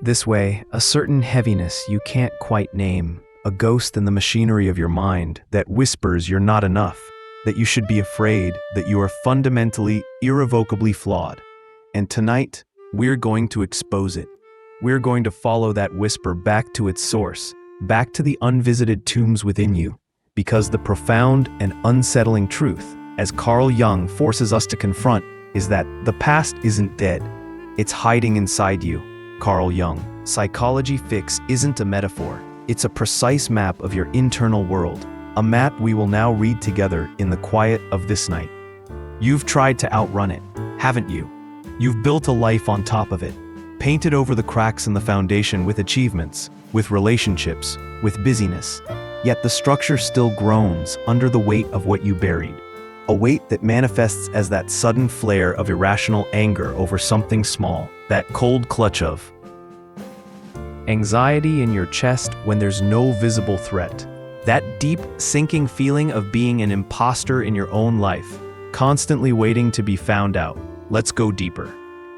This way, a certain heaviness you can't quite name, a ghost in the machinery of your mind that whispers you're not enough, that you should be afraid, that you are fundamentally, irrevocably flawed. And tonight, we're going to expose it. We're going to follow that whisper back to its source, back to the unvisited tombs within you, because the profound and unsettling truth, as Carl Jung forces us to confront, is that the past isn't dead. It's hiding inside you. Carl Jung. Psychology Fix isn't a metaphor. It's a precise map of your internal world, a map we will now read together in the quiet of this night. You've tried to outrun it, haven't you? You've built a life on top of it, painted over the cracks in the foundation with achievements, with relationships, with busyness. Yet the structure still groans under the weight of what you buried. A weight that manifests as that sudden flare of irrational anger over something small, that cold clutch of anxiety in your chest when there's no visible threat. That deep, sinking feeling of being an imposter in your own life, constantly waiting to be found out. Let's go deeper.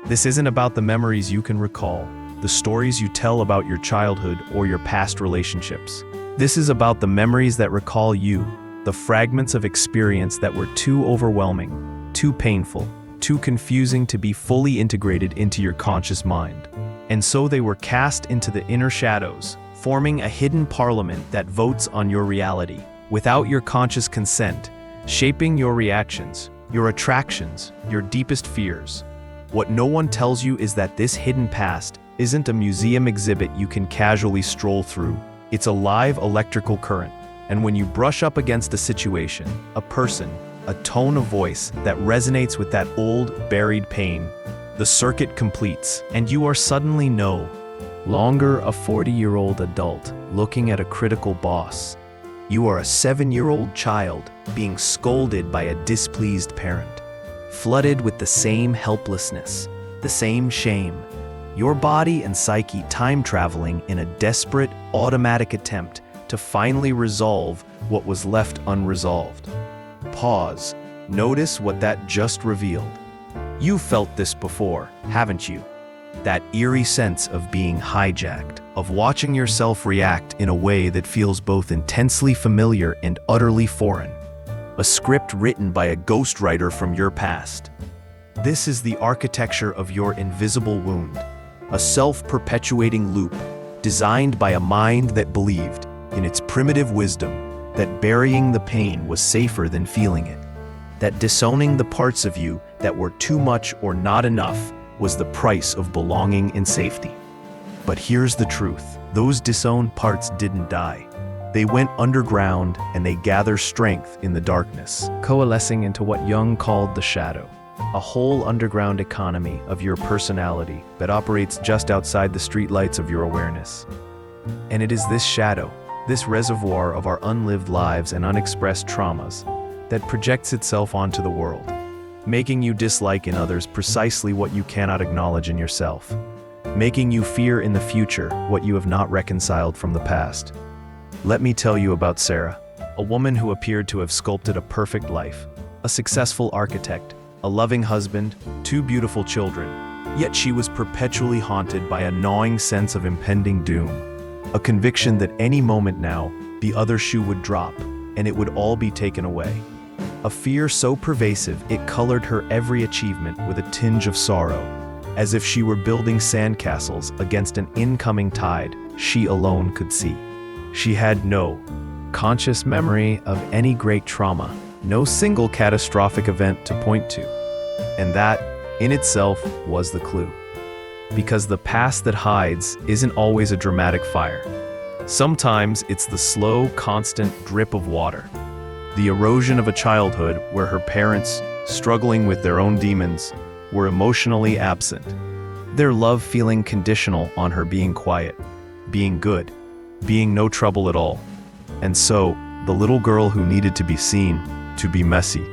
This isn't about the memories you can recall, the stories you tell about your childhood or your past relationships. This is about the memories that recall you, the fragments of experience that were too overwhelming, too painful, too confusing to be fully integrated into your conscious mind. And so they were cast into the inner shadows, forming a hidden parliament that votes on your reality, without your conscious consent, shaping your reactions, your attractions, your deepest fears. What no one tells you is that this hidden past isn't a museum exhibit you can casually stroll through. It's a live electrical current. And when you brush up against a situation, a person, a tone of voice that resonates with that old, buried pain, the circuit completes, and you are suddenly no longer a 40-year-old adult looking at a critical boss. You are a 7-year-old child being scolded by a displeased parent, flooded with the same helplessness, the same shame. Your body and psyche time-traveling in a desperate, automatic attempt to finally resolve what was left unresolved. Pause. Notice what that just revealed. You felt this before, haven't you? That eerie sense of being hijacked, of watching yourself react in a way that feels both intensely familiar and utterly foreign. A script written by a ghostwriter from your past. This is the architecture of your invisible wound, a self-perpetuating loop designed by a mind that believed, in its primitive wisdom, that burying the pain was safer than feeling it, that disowning the parts of you that were too much or not enough was the price of belonging and safety. But here's the truth. Those disowned parts didn't die. They went underground and they gather strength in the darkness, coalescing into what Jung called the shadow, a whole underground economy of your personality that operates just outside the streetlights of your awareness. And it is this shadow, this reservoir of our unlived lives and unexpressed traumas, that projects itself onto the world, making you dislike in others precisely what you cannot acknowledge in yourself, making you fear in the future what you have not reconciled from the past. Let me tell you about Sarah, a woman who appeared to have sculpted a perfect life, a successful architect, a loving husband, 2 beautiful children, yet she was perpetually haunted by a gnawing sense of impending doom, a conviction that any moment now, the other shoe would drop, and it would all be taken away. A fear so pervasive it colored her every achievement with a tinge of sorrow, as if she were building sandcastles against an incoming tide she alone could see. She had no conscious memory of any great trauma, no single catastrophic event to point to. And that, in itself, was the clue. Because the past that hides isn't always a dramatic fire. Sometimes it's the slow, constant drip of water. The erosion of a childhood where her parents, struggling with their own demons, were emotionally absent. Their love feeling conditional on her being quiet, being good, being no trouble at all. And so, the little girl who needed to be seen, to be messy,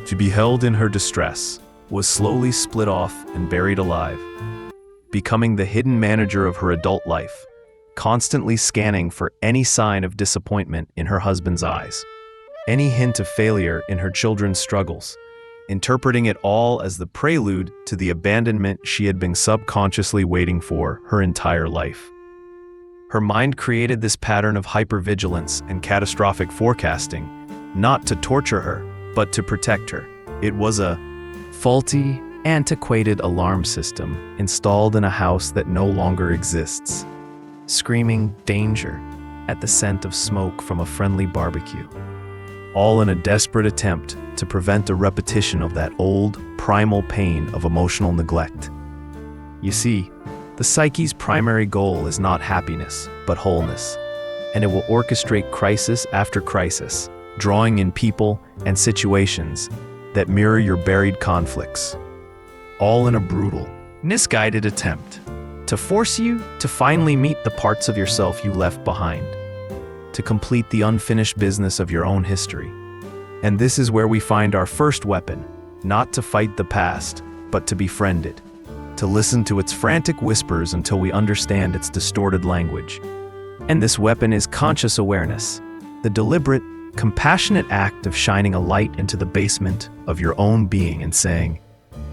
to be held in her distress, was slowly split off and buried alive, becoming the hidden manager of her adult life, constantly scanning for any sign of disappointment in her husband's eyes, any hint of failure in her children's struggles, interpreting it all as the prelude to the abandonment she had been subconsciously waiting for her entire life. Her mind created this pattern of hypervigilance and catastrophic forecasting, not to torture her, but to protect her. It was a faulty, antiquated alarm system installed in a house that no longer exists, screaming danger at the scent of smoke from a friendly barbecue, all in a desperate attempt to prevent a repetition of that old, primal pain of emotional neglect. You see, the psyche's primary goal is not happiness, but wholeness, and it will orchestrate crisis after crisis, drawing in people and situations that mirror your buried conflicts, all in a brutal, misguided attempt to force you to finally meet the parts of yourself you left behind, to complete the unfinished business of your own history. And this is where we find our first weapon, not to fight the past, but to befriend it, to listen to its frantic whispers until we understand its distorted language. And this weapon is conscious awareness, the deliberate, compassionate act of shining a light into the basement of your own being and saying,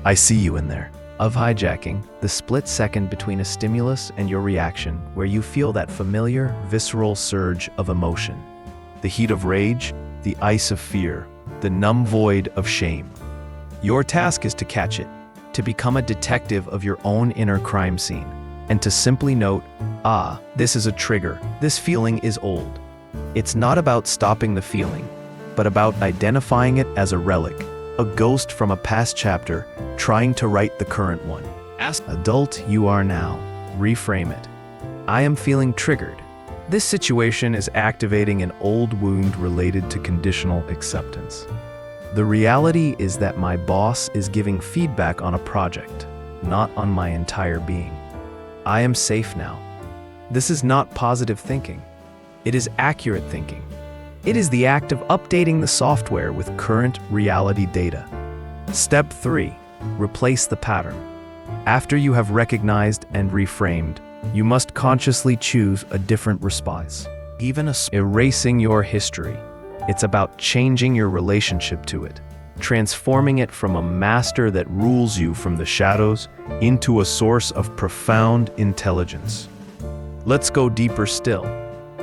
"I see you in there." Of hijacking the split second between a stimulus and your reaction, where you feel that familiar, visceral surge of emotion, the heat of rage, the ice of fear, the numb void of shame. Your task is to catch it, to become a detective of your own inner crime scene, and to simply note, this is a trigger, this feeling is old. It's not about stopping the feeling, but about identifying it as a relic, a ghost from a past chapter trying to write the current one. As adult you are now, reframe it. I am feeling triggered. This situation is activating an old wound related to conditional acceptance. The reality is that my boss is giving feedback on a project, not on my entire being. I am safe now. This is not positive thinking. It is accurate thinking. It is the act of updating the software with current reality data. Step 3. Replace the pattern. After you have recognized and reframed, you must consciously choose a different response. Even erasing your history. It's about changing your relationship to it, transforming it from a master that rules you from the shadows into a source of profound intelligence. Let's go deeper still.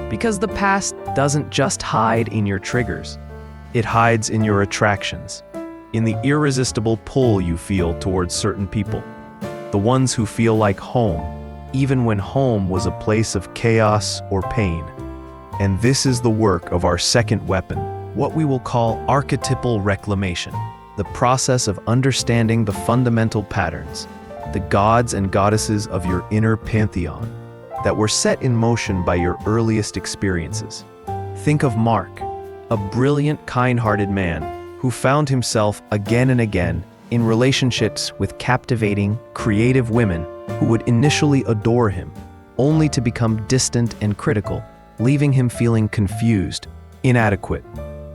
Because the past doesn't just hide in your triggers. It hides in your attractions, in the irresistible pull you feel towards certain people, the ones who feel like home, even when home was a place of chaos or pain. And this is the work of our second weapon, what we will call archetypal reclamation, the process of understanding the fundamental patterns, the gods and goddesses of your inner pantheon, that were set in motion by your earliest experiences. Think of Mark, a brilliant, kind-hearted man who found himself again and again in relationships with captivating, creative women who would initially adore him, only to become distant and critical, leaving him feeling confused, inadequate,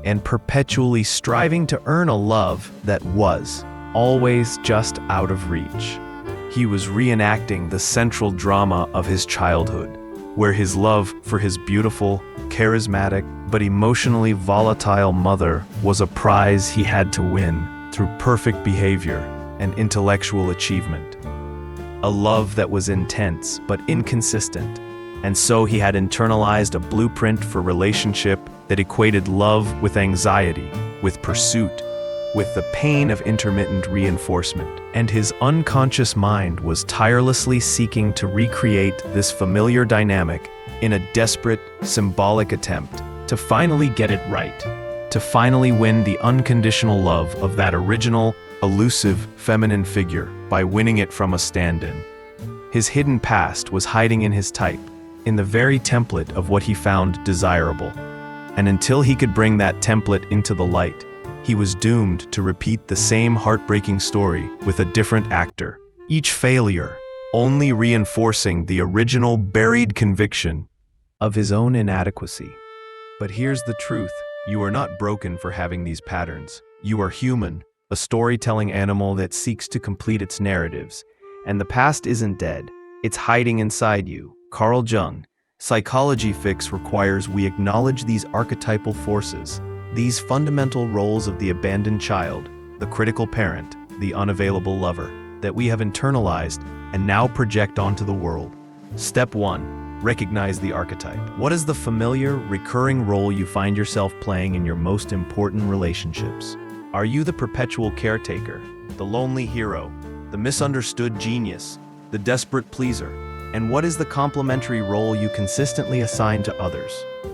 and perpetually striving to earn a love that was always just out of reach. He was reenacting the central drama of his childhood, where his love for his beautiful, charismatic, but emotionally volatile mother was a prize he had to win through perfect behavior and intellectual achievement. A love that was intense but inconsistent, and so he had internalized a blueprint for relationship that equated love with anxiety, with pursuit, with the pain of intermittent reinforcement, and his unconscious mind was tirelessly seeking to recreate this familiar dynamic in a desperate, symbolic attempt to finally get it right, to finally win the unconditional love of that original, elusive, feminine figure by winning it from a stand-in. His hidden past was hiding in his type, in the very template of what he found desirable. And until he could bring that template into the light, he was doomed to repeat the same heartbreaking story with a different actor, each failure only reinforcing the original buried conviction of his own inadequacy. But here's the truth, you are not broken for having these patterns. You are human, a storytelling animal that seeks to complete its narratives. And the past isn't dead, it's hiding inside you. Carl Jung, Psychology Fix requires we acknowledge these archetypal forces, these fundamental roles of the abandoned child, the critical parent, the unavailable lover, that we have internalized and now project onto the world. Step 1. Recognize the archetype. What is the familiar, recurring role you find yourself playing in your most important relationships? Are you the perpetual caretaker, the lonely hero, the misunderstood genius, the desperate pleaser? And what is the complementary role you consistently assign to others?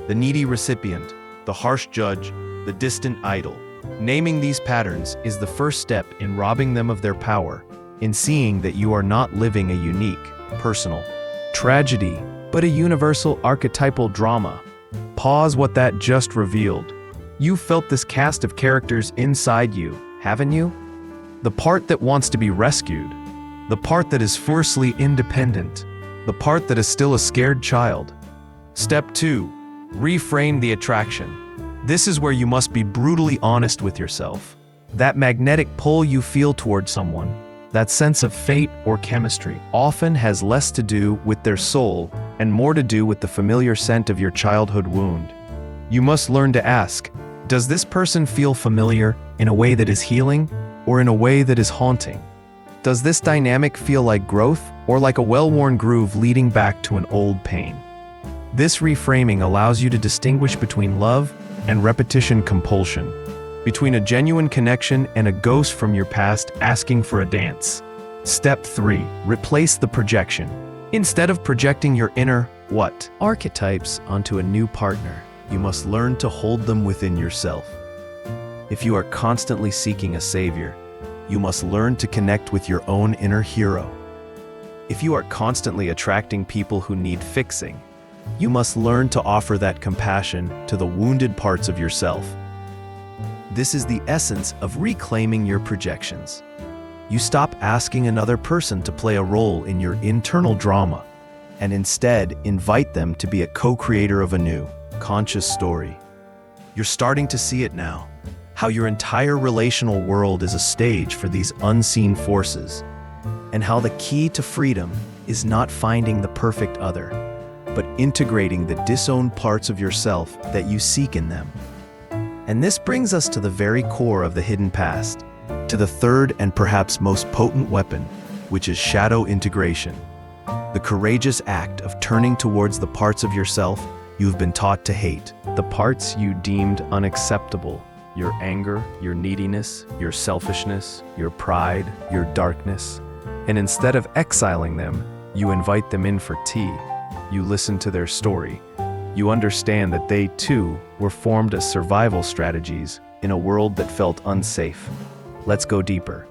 The needy recipient, the harsh judge, the distant idol. Naming these patterns is the first step in robbing them of their power, in seeing that you are not living a unique, personal tragedy, but a universal archetypal drama. Pause what that just revealed. You've felt this cast of characters inside you, haven't you? The part that wants to be rescued, the part that is fiercely independent, the part that is still a scared child. Step 2. Reframe the attraction. This is where you must be brutally honest with yourself. That magnetic pull you feel toward someone, that sense of fate or chemistry, often has less to do with their soul and more to do with the familiar scent of your childhood wound. You must learn to ask, does this person feel familiar in a way that is healing or in a way that is haunting? Does this dynamic feel like growth or like a well-worn groove leading back to an old pain? This reframing allows you to distinguish between love and repetition compulsion, between a genuine connection and a ghost from your past asking for a dance. Step 3. Replace the projection. Instead of projecting your inner archetypes onto a new partner, you must learn to hold them within yourself. If you are constantly seeking a savior, you must learn to connect with your own inner hero. If you are constantly attracting people who need fixing, you must learn to offer that compassion to the wounded parts of yourself. This is the essence of reclaiming your projections. You stop asking another person to play a role in your internal drama, and instead invite them to be a co-creator of a new, conscious story. You're starting to see it now, how your entire relational world is a stage for these unseen forces, and how the key to freedom is not finding the perfect other, but integrating the disowned parts of yourself that you seek in them. And this brings us to the very core of the hidden past, to the third and perhaps most potent weapon, which is shadow integration. The courageous act of turning towards the parts of yourself you've been taught to hate, the parts you deemed unacceptable, your anger, your neediness, your selfishness, your pride, your darkness. And instead of exiling them, you invite them in for tea. You listen to their story. You understand that they, too, were formed as survival strategies in a world that felt unsafe. Let's go deeper.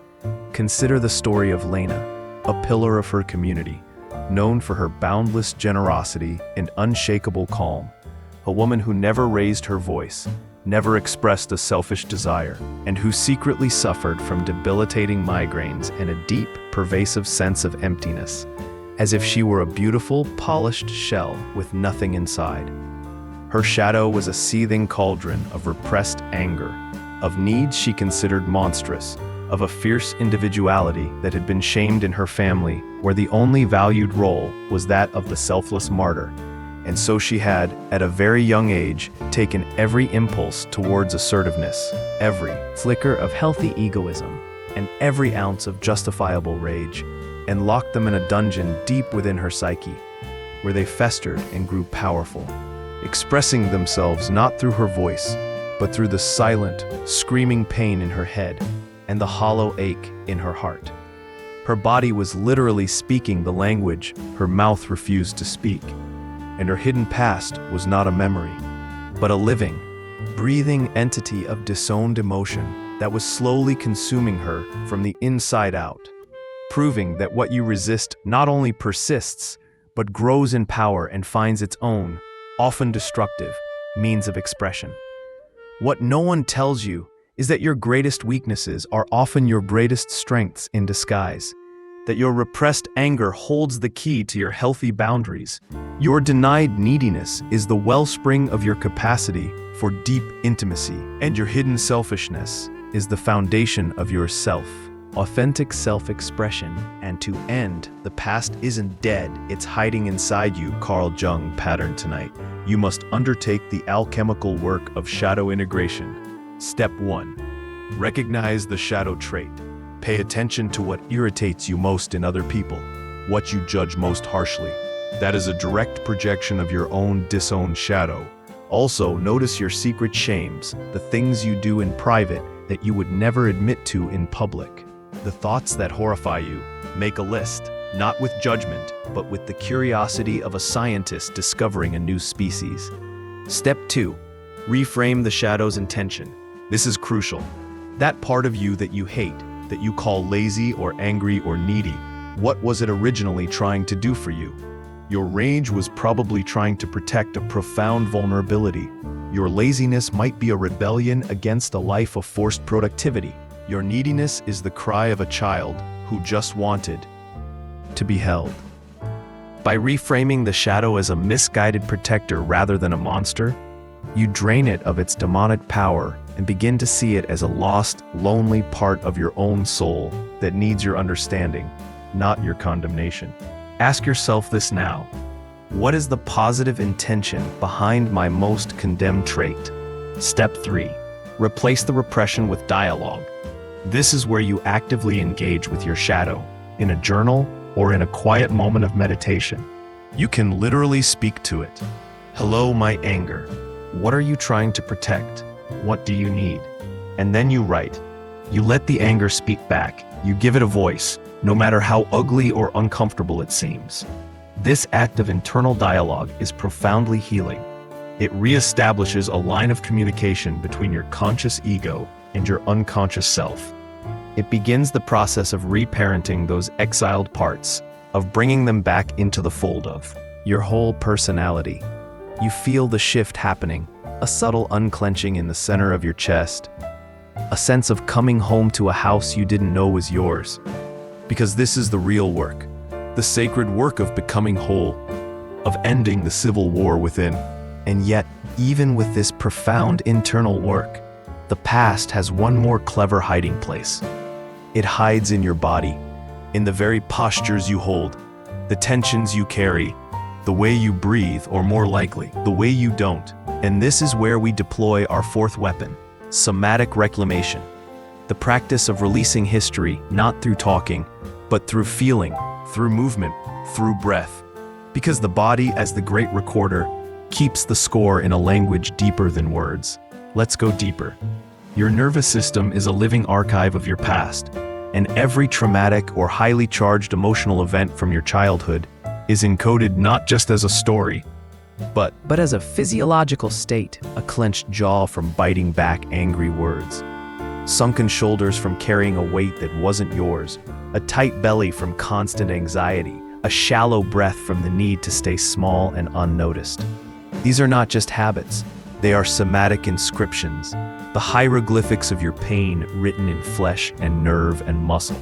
Consider the story of Lena, a pillar of her community, known for her boundless generosity and unshakable calm. A woman who never raised her voice, never expressed a selfish desire, and who secretly suffered from debilitating migraines and a deep, pervasive sense of emptiness, as if she were a beautiful, polished shell with nothing inside. Her shadow was a seething cauldron of repressed anger, of needs she considered monstrous, of a fierce individuality that had been shamed in her family, where the only valued role was that of the selfless martyr. And so she had, at a very young age, taken every impulse towards assertiveness, every flicker of healthy egoism, and every ounce of justifiable rage, and locked them in a dungeon deep within her psyche, where they festered and grew powerful, expressing themselves not through her voice, but through the silent, screaming pain in her head and the hollow ache in her heart. Her body was literally speaking the language her mouth refused to speak, and her hidden past was not a memory, but a living, breathing entity of disowned emotion that was slowly consuming her from the inside out, proving that what you resist not only persists, but grows in power and finds its own, often destructive, means of expression. What no one tells you is that your greatest weaknesses are often your greatest strengths in disguise, that your repressed anger holds the key to your healthy boundaries. Your denied neediness is the wellspring of your capacity for deep intimacy, and your hidden selfishness is the foundation of your authentic self-expression. And to end, the past isn't dead, it's hiding inside you. Carl Jung pattern tonight. You must undertake the alchemical work of shadow integration. Step 1. Recognize the shadow trait. Pay attention to what irritates you most in other people, what you judge most harshly. That is a direct projection of your own disowned shadow. Also, notice your secret shames, the things you do in private that you would never admit to in public. The thoughts that horrify you. Make a list, not with judgment, but with the curiosity of a scientist discovering a new species. Step 2. Reframe the shadow's intention. This is crucial. That part of you that you hate, that you call lazy or angry or needy, what was it originally trying to do for you? Your rage was probably trying to protect a profound vulnerability. Your laziness might be a rebellion against a life of forced productivity. Your neediness is the cry of a child who just wanted to be held. By reframing the shadow as a misguided protector rather than a monster, you drain it of its demonic power and begin to see it as a lost, lonely part of your own soul that needs your understanding, not your condemnation. Ask yourself this now. What is the positive intention behind my most condemned trait? Step 3. Replace the repression with dialogue. This is where you actively engage with your shadow, in a journal or in a quiet moment of meditation. You can literally speak to it. Hello, my anger. What are you trying to protect? What do you need? And then you write. You let the anger speak back. You give it a voice, no matter how ugly or uncomfortable it seems. This act of internal dialogue is profoundly healing. It reestablishes a line of communication between your conscious ego and your unconscious self. It begins the process of reparenting those exiled parts, of bringing them back into the fold of your whole personality. You feel the shift happening, a subtle unclenching in the center of your chest, a sense of coming home to a house you didn't know was yours. Because this is the real work, the sacred work of becoming whole, of ending the civil war within. And yet, even with this profound internal work, the past has one more clever hiding place. It hides in your body, in the very postures you hold, the tensions you carry, the way you breathe, or more likely, the way you don't. And this is where we deploy our fourth weapon, somatic reclamation. The practice of releasing history, not through talking, but through feeling, through movement, through breath. Because the body, as the great recorder, keeps the score in a language deeper than words. Let's go deeper. Your nervous system is a living archive of your past, and every traumatic or highly charged emotional event from your childhood is encoded not just as a story, but as a physiological state, a clenched jaw from biting back angry words, sunken shoulders from carrying a weight that wasn't yours, a tight belly from constant anxiety, a shallow breath from the need to stay small and unnoticed. These are not just habits, they are somatic inscriptions, the hieroglyphics of your pain written in flesh and nerve and muscle.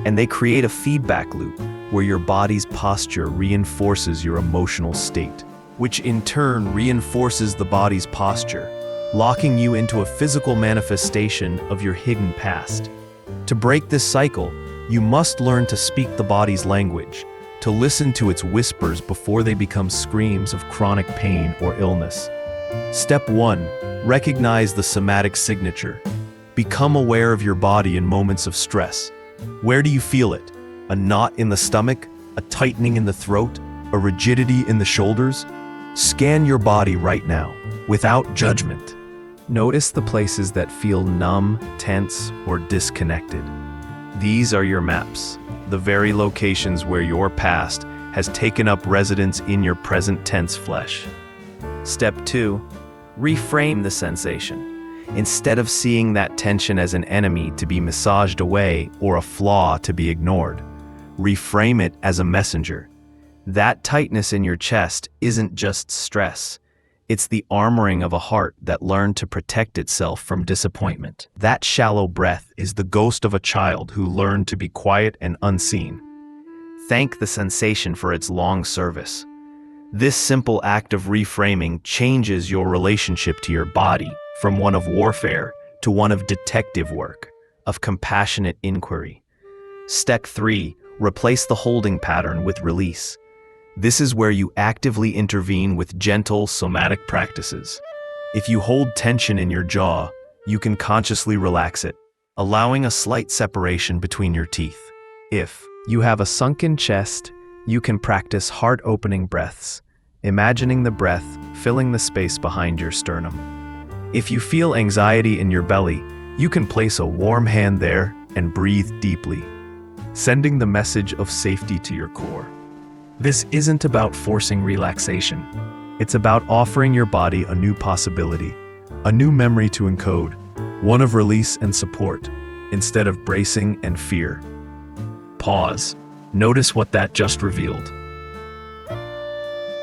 And they create a feedback loop where your body's posture reinforces your emotional state, which in turn reinforces the body's posture, locking you into a physical manifestation of your hidden past. To break this cycle, you must learn to speak the body's language, to listen to its whispers before they become screams of chronic pain or illness. Step 1. Recognize the somatic signature. Become aware of your body in moments of stress. Where do you feel it? A knot in the stomach? A tightening in the throat? A rigidity in the shoulders? Scan your body right now, without judgment. Notice the places that feel numb, tense, or disconnected. These are your maps, the very locations where your past has taken up residence in your present tense flesh. Step 2. Reframe the sensation. Instead of seeing that tension as an enemy to be massaged away or a flaw to be ignored, reframe it as a messenger. That tightness in your chest isn't just stress. It's the armoring of a heart that learned to protect itself from disappointment. That shallow breath is the ghost of a child who learned to be quiet and unseen. Thank the sensation for its long service. This simple act of reframing changes your relationship to your body from one of warfare to one of detective work, of compassionate inquiry. Step 3. Replace the holding pattern with release. This is where you actively intervene with gentle somatic practices. If you hold tension in your jaw, you can consciously relax it, allowing a slight separation between your teeth. If you have a sunken chest, you can practice heart-opening breaths, imagining the breath filling the space behind your sternum. If you feel anxiety in your belly, you can place a warm hand there and breathe deeply, sending the message of safety to your core. This isn't about forcing relaxation. It's about offering your body a new possibility, a new memory to encode, one of release and support, instead of bracing and fear. Pause. Notice what that just revealed.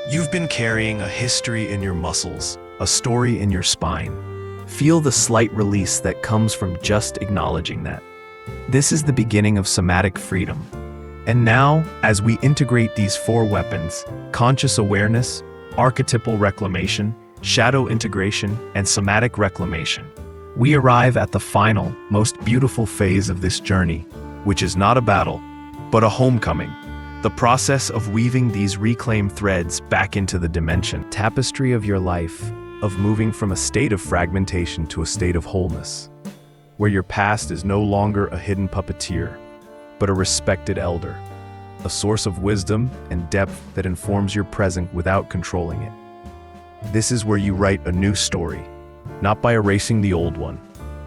You've been carrying a history in your muscles, a story in your spine. Feel the slight release that comes from just acknowledging that. This is the beginning of somatic freedom. And now, as we integrate these four weapons, conscious awareness, archetypal reclamation, shadow integration, and somatic reclamation, we arrive at the final, most beautiful phase of this journey, which is not a battle, but a homecoming. The process of weaving these reclaimed threads back into the dimension, tapestry of your life, of moving from a state of fragmentation to a state of wholeness, where your past is no longer a hidden puppeteer, but a respected elder, a source of wisdom and depth that informs your present without controlling it. This is where you write a new story, not by erasing the old one,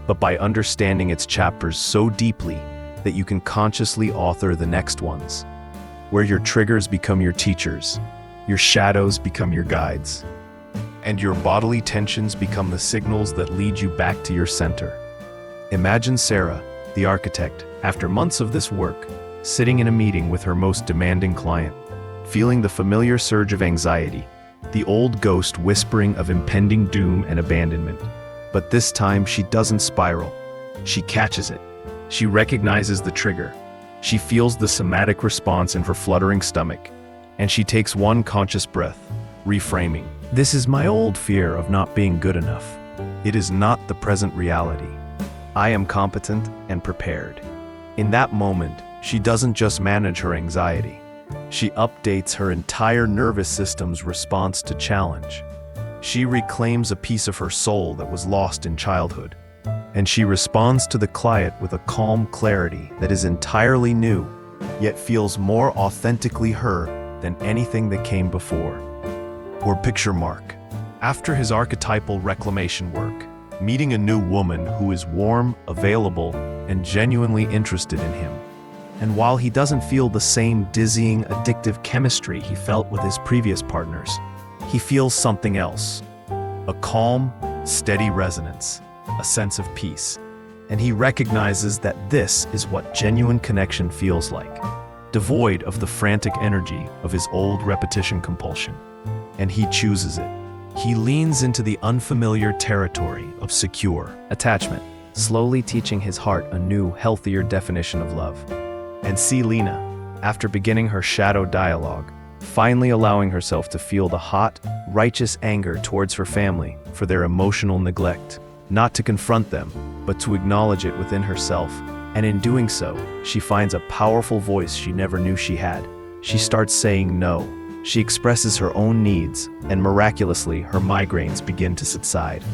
but by understanding its chapters so deeply that you can consciously author the next ones, where your triggers become your teachers, your shadows become your guides, and your bodily tensions become the signals that lead you back to your center. Imagine Sarah, the architect, after months of this work, sitting in a meeting with her most demanding client, feeling the familiar surge of anxiety, the old ghost whispering of impending doom and abandonment. But this time she doesn't spiral. She catches it. She recognizes the trigger. She feels the somatic response in her fluttering stomach, and she takes one conscious breath, reframing. This is my old fear of not being good enough. It is not the present reality. I am competent and prepared. In that moment, she doesn't just manage her anxiety. She updates her entire nervous system's response to challenge. She reclaims a piece of her soul that was lost in childhood. And she responds to the client with a calm clarity that is entirely new, yet feels more authentically her than anything that came before. Or picture Mark, after his archetypal reclamation work, meeting a new woman who is warm, available, and genuinely interested in him. And while he doesn't feel the same dizzying, addictive chemistry he felt with his previous partners, he feels something else. A calm, steady resonance. A sense of peace, and he recognizes that this is what genuine connection feels like, devoid of the frantic energy of his old repetition compulsion. And he chooses it. He leans into the unfamiliar territory of secure attachment, slowly teaching his heart a new, healthier definition of love. And see Lena, after beginning her shadow dialogue, finally allowing herself to feel the hot, righteous anger towards her family for their emotional neglect. Not to confront them, but to acknowledge it within herself. And in doing so, she finds a powerful voice she never knew she had. She starts saying no. She expresses her own needs, and miraculously, her migraines begin to subside.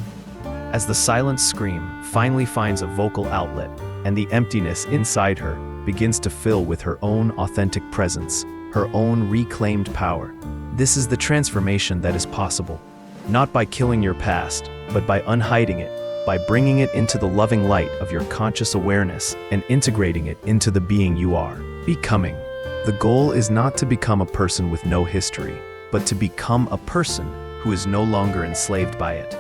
As the silent scream finally finds a vocal outlet, and the emptiness inside her begins to fill with her own authentic presence, her own reclaimed power. This is the transformation that is possible, not by killing your past, but by unhiding it, by bringing it into the loving light of your conscious awareness and integrating it into the being you are becoming. The goal is not to become a person with no history, but to become a person who is no longer enslaved by it.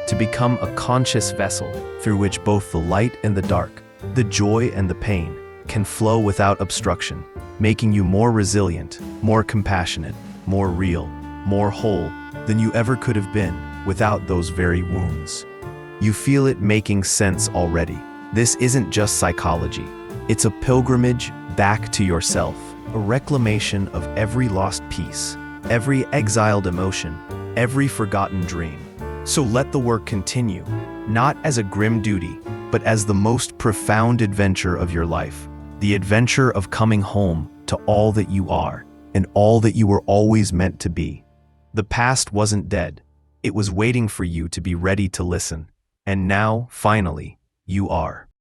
To become a conscious vessel through which both the light and the dark, the joy and the pain, can flow without obstruction, making you more resilient, more compassionate, more real, more whole than you ever could have been without those very wounds. You feel it making sense already. This isn't just psychology. It's a pilgrimage back to yourself, a reclamation of every lost piece, every exiled emotion, every forgotten dream. So let the work continue, not as a grim duty, but as the most profound adventure of your life, the adventure of coming home to all that you are and all that you were always meant to be. The past wasn't dead. It was waiting for you to be ready to listen. And now, finally, you are.